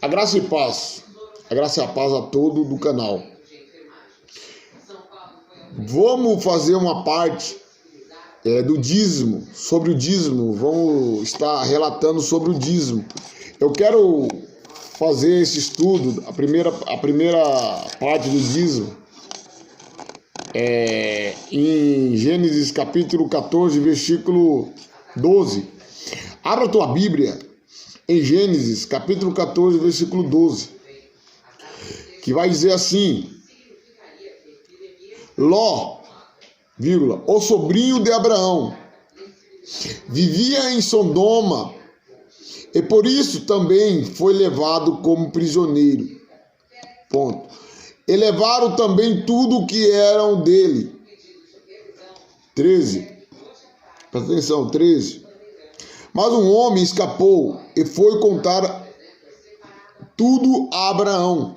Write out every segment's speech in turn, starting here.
A graça e paz. A graça e a paz a todo do canal. Vamos fazer uma parte do dízimo, sobre o dízimo. Vamos estar relatando sobre o dízimo. Eu quero fazer esse estudo, a primeira parte do dízimo, em Gênesis capítulo 14, versículo 12. Abra a tua Bíblia em Gênesis capítulo 14, versículo 12, que vai dizer assim: Ló, o sobrinho de Abraão, vivia em Sodoma e por isso também foi levado como prisioneiro. Ponto. E levaram também tudo o que eram dele. 13. Presta atenção, 13. Mas um homem escapou e foi contar tudo a Abraão,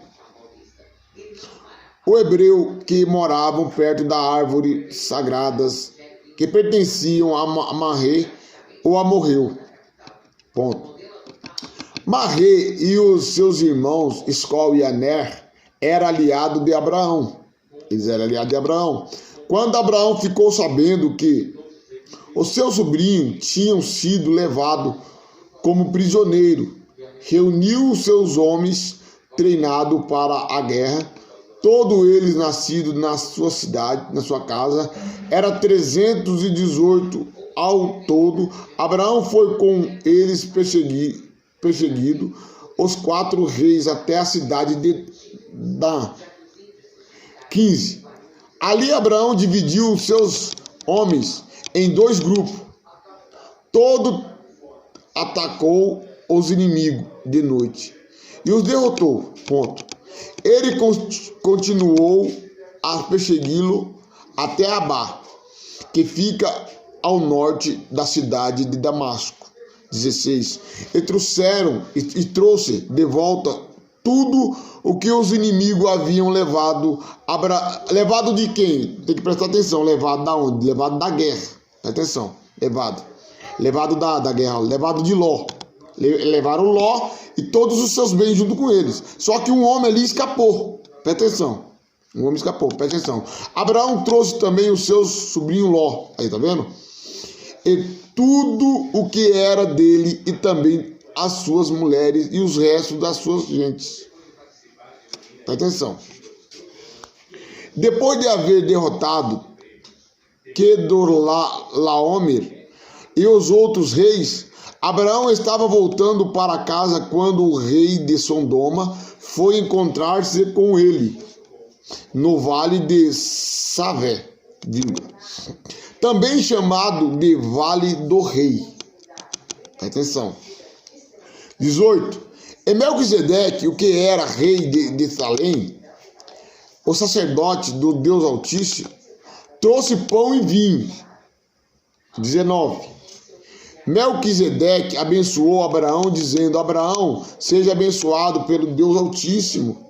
o hebreu, que moravam perto da árvore sagradas que pertenciam a Mamré ou a Morreu. Ponto. Mamré e os seus irmãos Escol e Aner eram aliados de Abraão. Eles eram aliados de Abraão. Quando Abraão ficou sabendo que o seu sobrinho tinha sido levado como prisioneiro, reuniu os seus homens treinados para a guerra, todos eles nascidos na sua cidade, na sua casa, era 318 ao todo. Abraão foi com eles perseguido os 4 reis até a cidade de Dan. 15. Ali Abraão dividiu os seus homens em 2 grupos. Todo atacou os inimigos de noite e os derrotou. Ponto. Ele continuou a persegui-lo até Abá, que fica ao norte da cidade de Damasco. 16. E trouxe de volta tudo o que os inimigos haviam levado. Levado de quem? Tem que prestar atenção. Levado da onde? Levado da guerra. Presta atenção. Levado da guerra. Levado de Ló. Levaram Ló e todos os seus bens junto com eles. Só que um homem ali escapou. Presta atenção. Um homem escapou. Presta atenção. Abraão trouxe também o seu sobrinho Ló. Aí, tá vendo? E tudo o que era dele e também as suas mulheres e os restos das suas gentes. Presta atenção. Depois de haver derrotado Quedorlaomer e os outros reis, Abraão estava voltando para casa quando o rei de Sodoma foi encontrar-se com ele no vale de Savé, também chamado de Vale do Rei. Presta atenção. 18. E Melquisedeque, o que era rei de Salém, o sacerdote do Deus Altíssimo, trouxe pão e vinho. 19. Melquisedeque abençoou Abraão, dizendo: Abraão, seja abençoado pelo Deus Altíssimo,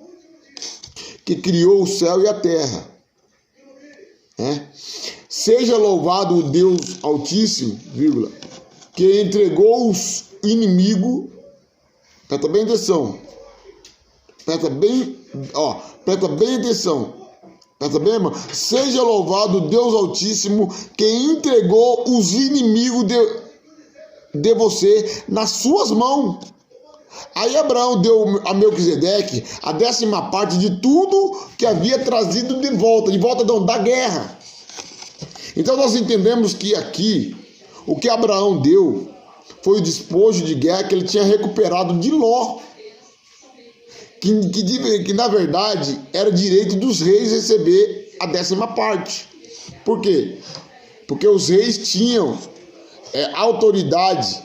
que criou o céu e a terra. Seja louvado o Deus Altíssimo, que entregou os inimigos. Presta bem atenção. Presta bem atenção. Presta bem, irmão. Seja louvado o Deus Altíssimo, que entregou os inimigos de você nas suas mãos. Aí Abraão deu a Melquisedeque a 10ª parte de tudo que havia trazido de volta da guerra. Então nós entendemos que aqui o que Abraão deu foi o despojo de guerra que ele tinha recuperado de Ló, que na verdade era direito dos reis receber a 10ª parte. Por quê? Porque os reis tinham autoridade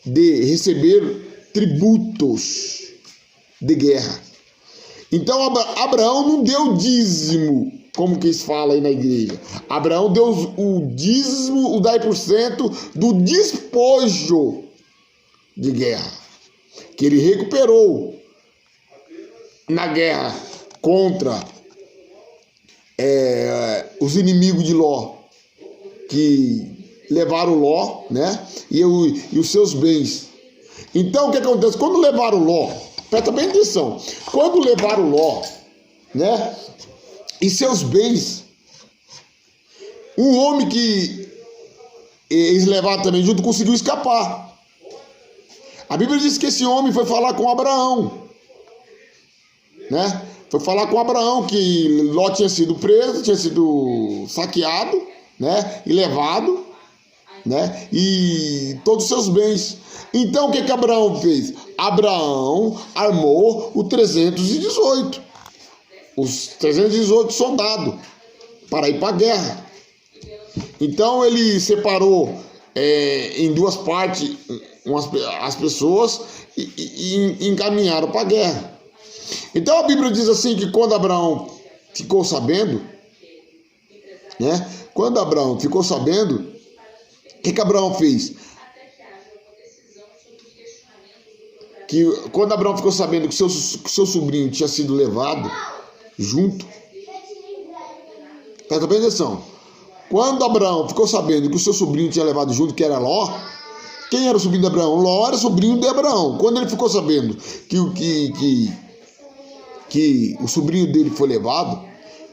de receber tributos de guerra. Então Abraão não deu dízimo, como que se fala aí na igreja. Abraão deu o dízimo, o 10% do despojo de guerra, que ele recuperou na guerra contra os inimigos de Ló, que levaram Ló, né? E os seus bens. Então o que acontece? Quando levaram Ló Presta bem atenção. Quando levaram Ló, né, e seus bens, um homem que eles levaram também junto conseguiu escapar. A Bíblia diz que esse homem foi falar com Abraão, né? Foi falar com Abraão que Ló tinha sido preso, tinha sido saqueado, né? E levado, né? E todos os seus bens. Então o que Abraão fez? Abraão armou o 318, os 318 soldados para ir para a guerra. Então ele separou em duas partes as pessoas e encaminharam para a guerra. Então a Bíblia diz assim que quando Abraão ficou sabendo, né? Quando Abraão ficou sabendo, o que Abraão fez? Que quando Abraão ficou sabendo que seu sobrinho tinha sido levado junto, presta bem atenção. Quando Abraão ficou sabendo que o seu sobrinho tinha levado junto, que era Ló, quem era o sobrinho de Abraão? Ló era sobrinho de Abraão. Quando ele ficou sabendo que o sobrinho dele foi levado,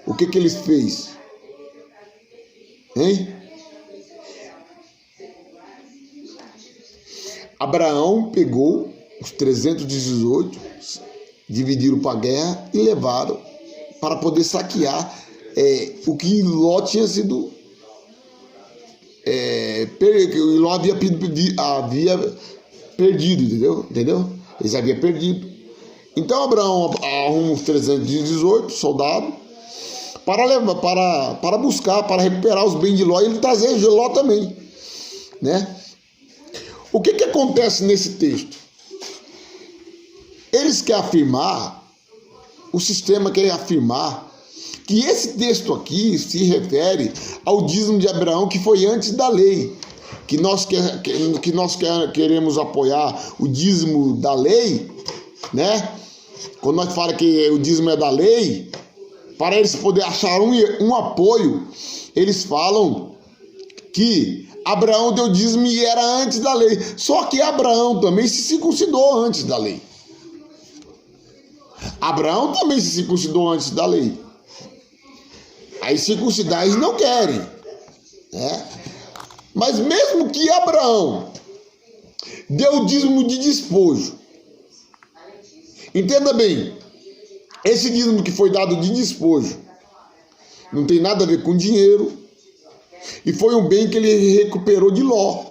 o que ele fez? Hein? Abraão pegou os 318, dividiram para a guerra e levaram para poder saquear o que Ló tinha sido... Ló havia perdido, entendeu? Eles haviam perdido. Então Abraão arruma os 318 soldados para buscar, para recuperar os bens de Ló e ele trazer Ló também, né? O que acontece nesse texto? Eles querem afirmar, o sistema quer afirmar que esse texto aqui se refere ao dízimo de Abraão que foi antes da lei. Que nós queremos apoiar o dízimo da lei, né? Quando nós falamos que o dízimo é da lei, para eles poderem achar um apoio, eles falam que Abraão deu dízimo e era antes da lei. Só que Abraão também se circuncidou antes da lei. Abraão também se circuncidou antes da lei. Aí circuncidar eles não querem, né? Mas mesmo que Abraão deu dízimo de despojo, entenda bem, esse dízimo que foi dado de despojo não tem nada a ver com dinheiro e foi um bem que ele recuperou de Ló.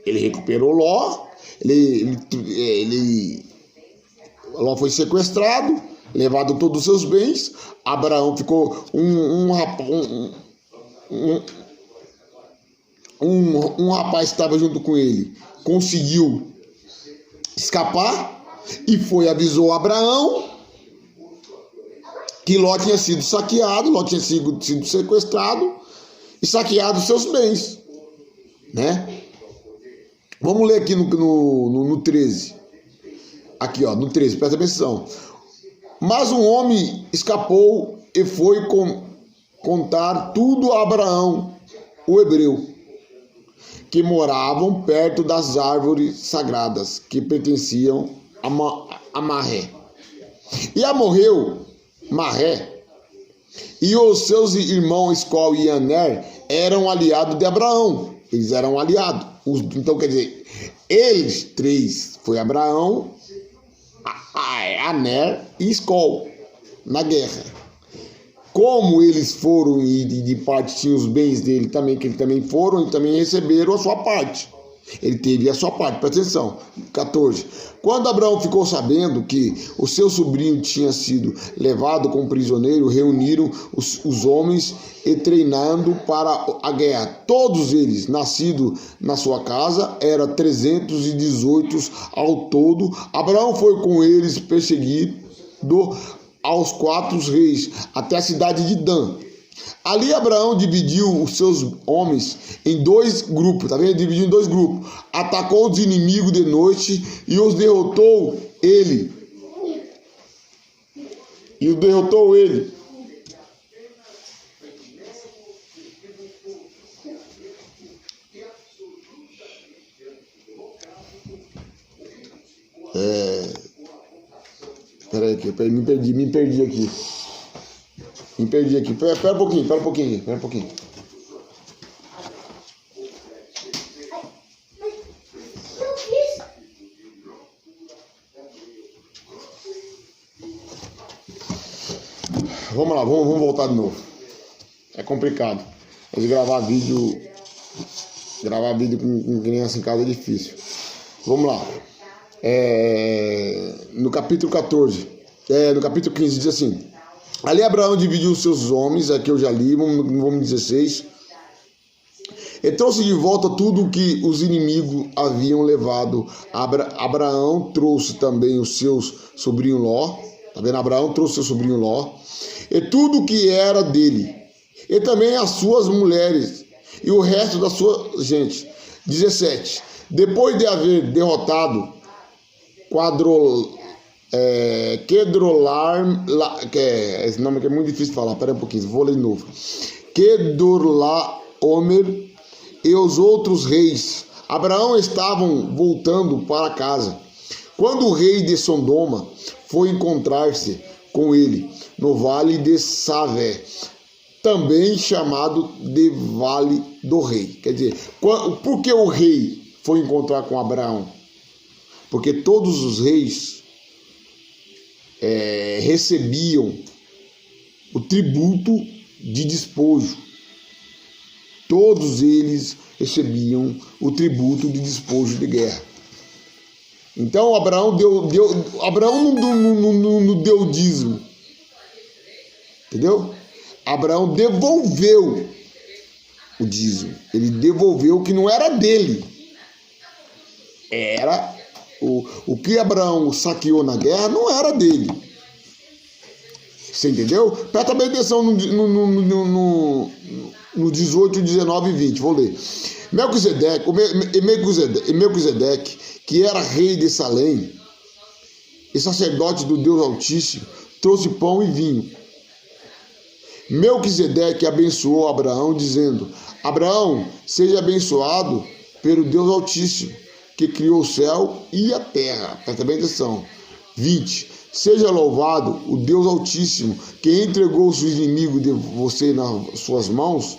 Ele recuperou Ló, Ló foi sequestrado, levado todos os seus bens. Abraão ficou um rapaz que estava junto com ele, conseguiu escapar e avisou Abraão que Ló tinha sido saqueado, Ló tinha sido sequestrado e saqueado seus bens, né? Vamos ler aqui no 13. Aqui, ó, no 13, presta atenção. Mas um homem escapou e foi contar tudo a Abraão, o hebreu, que moravam perto das árvores sagradas que pertenciam a Marré. E morreu Marré, e os seus irmãos Escol e Aner eram aliados de Abraão. Eles eram aliados. Então, quer dizer, eles três, foi Abraão, Aner e Escol, na guerra. Como eles foram e de parte tinham os bens dele também, que eles também foram e também receberam a sua parte. Ele teve a sua parte, presta atenção. 14. Quando Abraão ficou sabendo que o seu sobrinho tinha sido levado como prisioneiro, reuniram os homens e treinando para a guerra. Todos eles, nascidos na sua casa, eram 318 ao todo. Abraão foi com eles perseguido aos 4 reis, até a cidade de Dan. Ali Abraão dividiu os seus homens em 2 grupos, tá vendo? Dividiu em 2 grupos. Atacou os inimigos de noite e os derrotou ele. Pera aí, aqui, me perdi aqui. Pera um pouquinho. Vamos lá, vamos voltar de novo. É complicado. Mas gravar vídeo com criança em casa é difícil. Vamos lá. No capítulo 14, no capítulo 15 diz assim: ali Abraão dividiu os seus homens, aqui eu já li, vamos 16. E trouxe de volta tudo o que os inimigos haviam levado. Abraão trouxe também o seu sobrinho Ló. Tá vendo? Abraão trouxe seu sobrinho Ló. E tudo o que era dele. E também as suas mulheres. E o resto da sua gente. 17. Depois de haver derrotado esse nome aqui é muito difícil de falar. Pera aí um pouquinho, vou ler de novo. Kedorlaomer e os outros reis. Abraão estavam voltando para casa, quando o rei de Sodoma foi encontrar-se com ele no vale de Savé, também chamado de Vale do Rei. Quer dizer, por que o rei foi encontrar com Abraão? Porque todos os reis recebiam o tributo de despojo. Todos eles recebiam o tributo de despojo de guerra. Então Abraão não deu dízimo. Entendeu? Abraão devolveu o dízimo. Ele devolveu o que não era dele. Era o que Abraão saqueou na guerra, não era dele. Você entendeu? Presta bem atenção no 18, 19 e 20. Vou ler. Melquisedeque, que era rei de Salém e sacerdote do Deus Altíssimo, trouxe pão e vinho. Melquisedeque abençoou Abraão, dizendo: Abraão, seja abençoado pelo Deus Altíssimo, que criou o céu e a terra. Presta bem atenção. 20. Seja louvado o Deus Altíssimo, que entregou os inimigos de você nas suas mãos.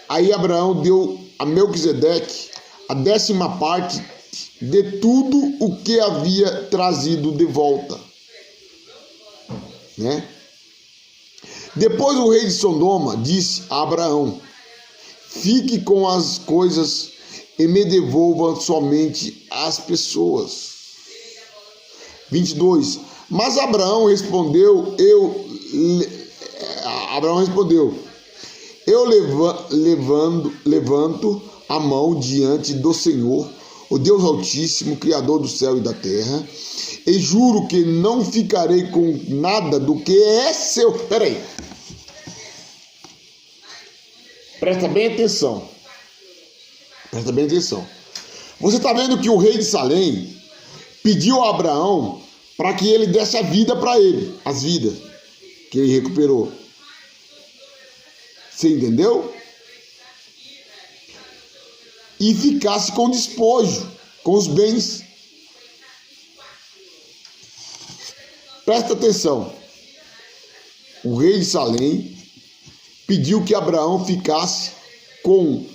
Aí Abraão deu a Melquisedeque a 10ª de tudo o que havia trazido de volta. Né? Depois o rei de Sodoma disse a Abraão: fique com as coisas e me devolva somente as pessoas. 22. Mas Abraão respondeu: eu levanto a mão diante do Senhor, o Deus Altíssimo, Criador do céu e da terra, e juro que não ficarei com nada do que é seu. Peraí. Presta bem atenção. Você está vendo que o rei de Salém pediu a Abraão para que ele desse a vida para ele, as vidas que ele recuperou. Você entendeu? E ficasse com despojo, com os bens. Presta atenção. O rei de Salém pediu que Abraão ficasse com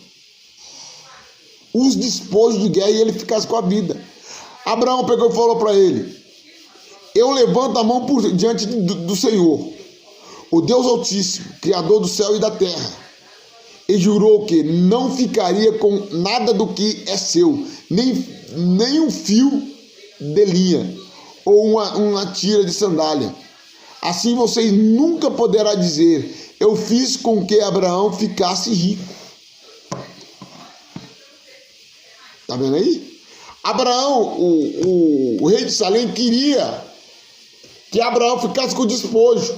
os despojos de guerra e ele ficasse com a vida. Abraão pegou e falou para ele: eu levanto a mão diante do Senhor, o Deus Altíssimo, Criador do céu e da terra, e jurou que não ficaria com nada do que é seu, nem um fio de linha ou uma tira de sandália. Assim vocês nunca poderão dizer: eu fiz com que Abraão ficasse rico. Tá vendo aí? Abraão, o rei de Salém, queria que Abraão ficasse com despojo.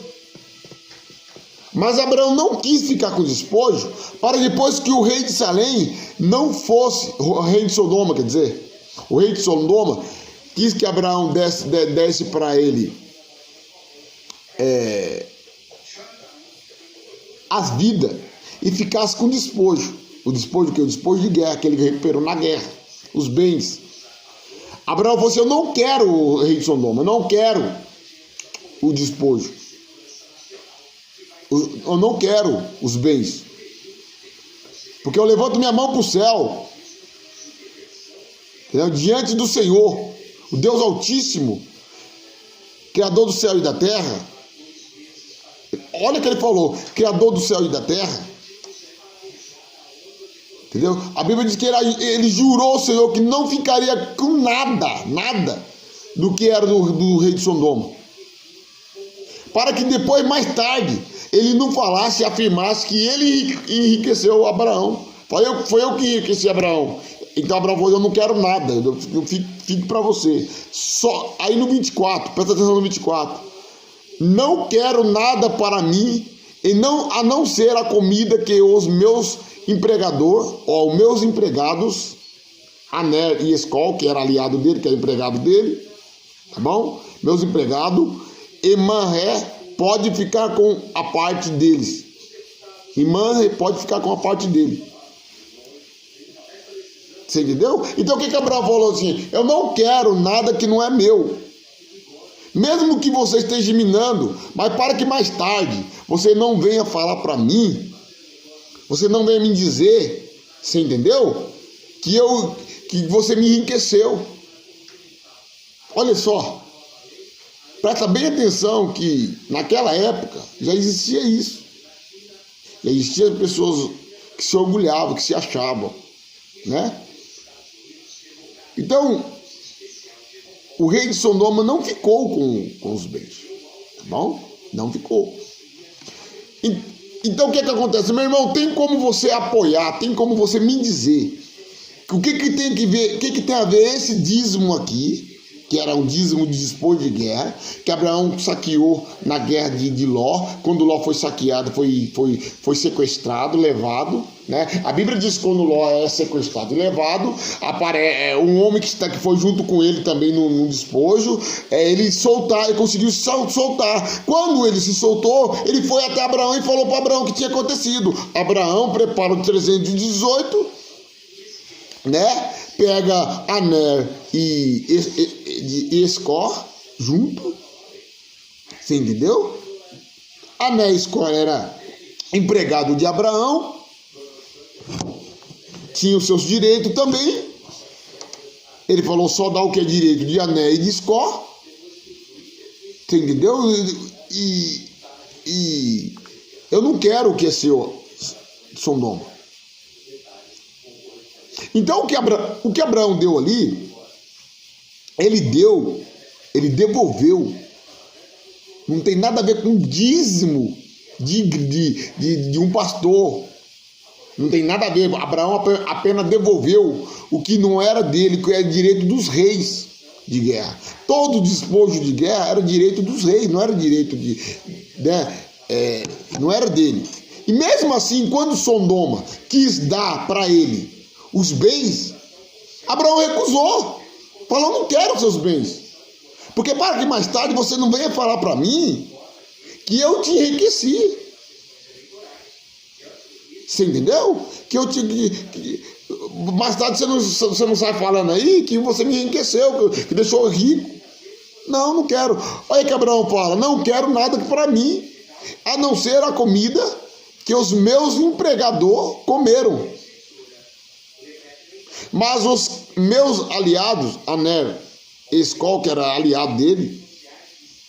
Mas Abraão não quis ficar com despojo para depois que o rei de Salém não fosse, o rei de Sodoma, quer dizer, o rei de Sodoma quis que Abraão desse para ele as vidas e ficasse com despojo. O despojo que? O despojo de guerra, que ele recuperou na guerra, os bens. Abraão falou assim: eu não quero o rei de Sodoma, eu não quero. o despojo. Eu não quero os bens. Porque eu levanto minha mão para o céu, entendeu? Diante do Senhor, o Deus Altíssimo, Criador do céu e da terra. Olha o que ele falou, Criador do céu e da terra. Entendeu? A Bíblia diz que ele jurou ao Senhor que não ficaria com nada do que era do rei de Sodoma. Para que depois, mais tarde, ele não falasse e afirmasse que ele enriqueceu Abraão. Foi eu que enriqueci Abraão. Então Abraão falou, eu não quero nada, eu fico para você. Só, aí no 24, presta atenção no 24. Não quero nada para mim, a não ser a comida que os meus meus empregados, Aner e Escol, que era aliado dele, que era empregado dele, tá bom? Meus empregados, e Manré pode ficar com a parte deles. E Manré pode ficar com a parte dele. Você entendeu? Então o que Abraão falou assim? Eu não quero nada que não é meu. Mesmo que você esteja minando, mas para que mais tarde você não venha falar para mim, você não venha me dizer, você entendeu? Que você me enriqueceu. Olha só, presta bem atenção que naquela época já existia isso. Já existiam pessoas que se orgulhavam, que se achavam, né? Então, o rei de Sodoma não ficou com os bens, tá bom? Não ficou. Então, o que acontece? Meu irmão, tem como você apoiar, tem como você me dizer o que tem que ver, o que tem a ver esse dízimo aqui, que era um dízimo de despojo de guerra, que Abraão saqueou na guerra de Ló. Quando Ló foi saqueado, foi sequestrado, levado, né? A Bíblia diz que quando Ló é sequestrado e levado, um homem que foi junto com ele também no despojo, ele conseguiu soltar. Quando ele se soltou, ele foi até Abraão e falou para Abraão o que tinha acontecido. Abraão prepara o 318, né? Pega Aner e Escol junto. Você entendeu? Aner e Escol era empregado de Abraão, tinha os seus direitos também. Ele falou, só dá o que é direito de Aner e de Escol. Você entendeu? E eu não quero o que é seu, Sodoma. Então o que Abraão deu ali, ele devolveu. Não tem nada a ver com dízimo de um pastor. Não tem nada a ver. Abraão apenas devolveu o que não era dele, que era direito dos reis de guerra. Todo despojo de guerra era direito dos reis, não era direito não era dele. E mesmo assim, quando Sodoma quis dar para ele os bens, Abraão recusou. Falou, não quero seus bens. Porque para que mais tarde você não venha falar para mim que eu te enriqueci. Você entendeu? Que eu te... mais tarde você não sai falando aí que você me enriqueceu, que deixou rico. Não quero. Olha que Abraão fala, não quero nada para mim, a não ser a comida que os meus empregadores comeram. Mas os meus aliados, Aner e Escol, que era aliado dele,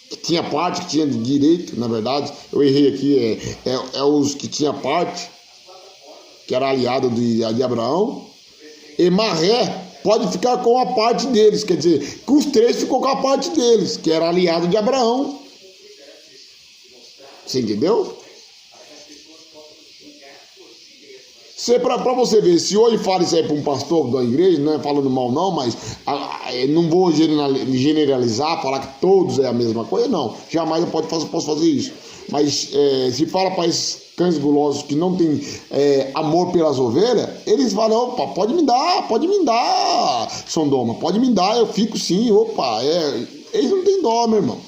que tinha parte, que tinha direito, na verdade, eu errei aqui, os que tinha parte, que era aliado de Abraão, e Manré pode ficar com a parte deles, quer dizer, que os três ficou com a parte deles, que era aliado de Abraão. Você entendeu? Para você ver, se hoje fala isso aí para um pastor da igreja, não é falando mal não, mas não vou generalizar, falar que todos é a mesma coisa, não. Jamais eu posso fazer isso. Mas se fala para esses cães gulosos que não tem amor pelas ovelhas, eles falam, opa, pode me dar, Sodoma, pode me dar, eu fico sim, opa, eles não têm dó, meu irmão.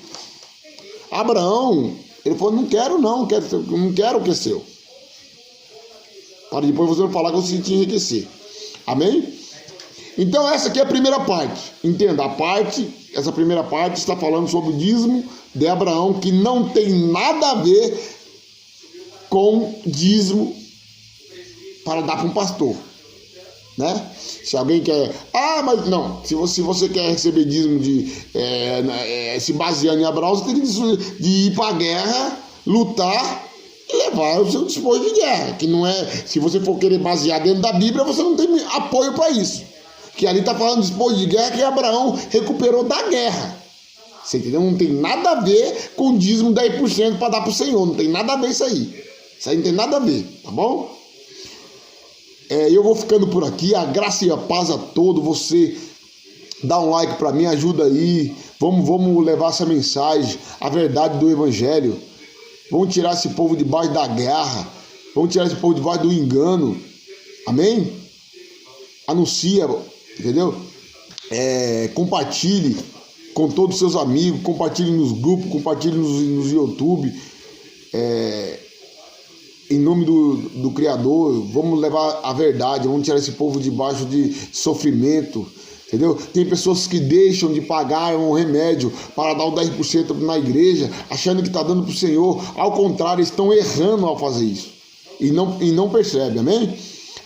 Abraão, ele falou, não quero o que é seu. Para depois você não falar que você te enriquecer. Amém? Então essa aqui é a primeira parte. Entenda, essa primeira parte está falando sobre o dízimo de Abraão, que não tem nada a ver com dízimo para dar para um pastor, né? Se alguém quer... mas não, se você quer receber dízimo se baseando em Abraão, você tem que ir para a guerra, lutar e levar o seu despojo de guerra, que não é... Se você for querer basear dentro da Bíblia, você não tem apoio para isso. Que ali está falando de despojo de guerra que Abraão recuperou da guerra. Você entendeu? Não tem nada a ver com dízimo 10% para dar para o Senhor. Não tem nada a ver isso aí. Isso aí não tem nada a ver, tá bom? Eu vou ficando por aqui. A graça e a paz a todos. Você dá um like para mim, ajuda aí. Vamos levar essa mensagem, a verdade do Evangelho. Vamos tirar esse povo debaixo da guerra. Vamos tirar esse povo debaixo do engano. Amém? Anuncia, entendeu? Compartilhe com todos os seus amigos, compartilhe nos grupos, compartilhe nos YouTube. Em nome do Criador, vamos levar a verdade, vamos tirar esse povo debaixo de sofrimento, entendeu? Tem pessoas que deixam de pagar um remédio para dar o 10% na igreja, achando que está dando para o Senhor. Ao contrário, estão errando ao fazer isso. E não percebem, amém?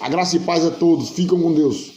A graça e paz a todos. Ficam com Deus.